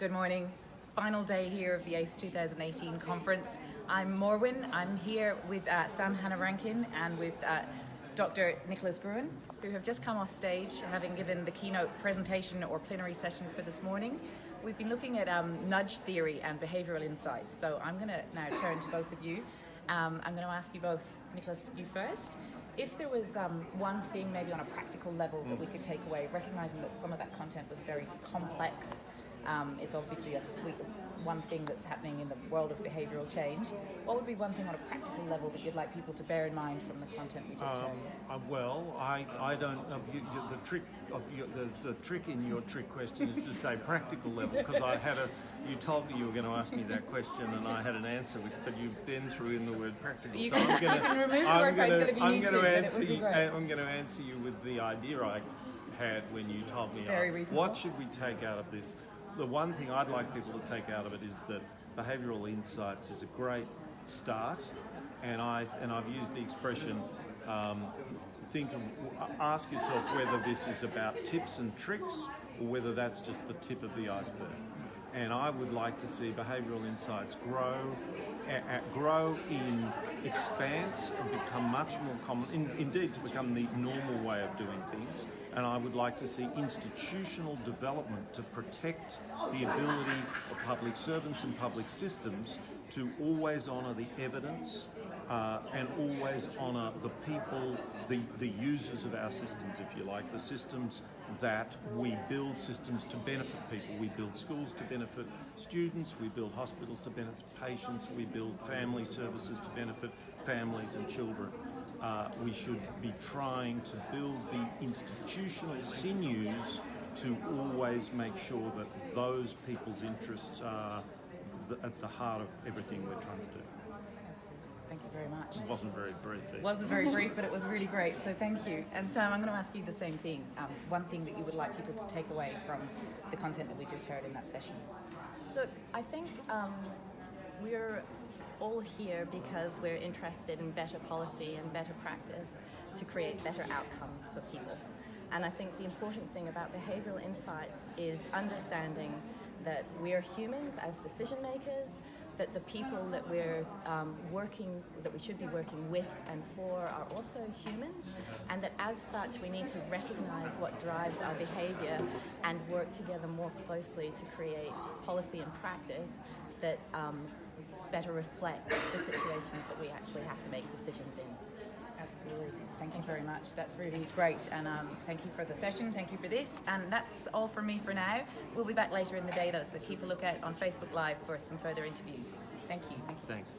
Good morning. Final day here of the AIFS 2018 conference. I'm Morwynne. I'm here with Sam Hannah-Rankin and with Dr Nicholas Gruen, who have just come off stage having given the keynote presentation or plenary session for this morning. We've been looking at nudge theory and behavioural insights. So I'm going to now turn to both of you. I'm going to ask you both, Nicholas, you first. If there was one thing maybe on a practical level that we could take away, recognising that some of that content was very complex, it's obviously a suite of one thing that's happening in the world of behavioural change. What would be one thing on a practical level that you'd like people to bear in mind from the content we just heard? Well, I don't. The trick in your trick question is to say practical level, because you told me you were going to ask me that question and I had an answer, but you then threw in the word practical. You can remove the word practical if you need to, but it would be great. I'm going to answer you with the idea I had when you told me. Very reasonable. What should we take out of this? The one thing I'd like people to take out of it is that behavioural insights is a great start, and I've used the expression. Ask yourself whether this is about tips and tricks or whether that's just the tip of the iceberg. And I would like to see behavioural insights grow in expanse and become much more common, indeed to become the normal way of doing things. And I would like to see institutional development to protect the ability of public servants and public systems to always honour the evidence and always honour the people, the users of our systems, if you like, the systems that we build systems to benefit people. We build schools to benefit students, we build hospitals to benefit patients, we build family services to benefit families and children. We should be trying to build the institutional sinews to always make sure that those people's interests are at the heart of everything we're trying to do. Thank you very much. It wasn't very brief. It wasn't very brief, but it was really great, so thank you. And Sam, I'm going to ask you the same thing. One thing that you would like people to take away from the content that we just heard in that session. Look, I think we're all here because we're interested in better policy and better practice to create better outcomes for people. And I think the important thing about behavioural insights is understanding that we're humans as decision makers, that the people that we should be working with and for are also humans, and that as such we need to recognize what drives our behavior and work together more closely to create policy and practice that better reflect the situations that we actually have to make decisions in. Absolutely. Thank you very much. That's really great. And thank you for the session. Thank you for this. And that's all from me for now. We'll be back later in the day though, so keep a look out on Facebook Live for some further interviews. Thank you. Thanks.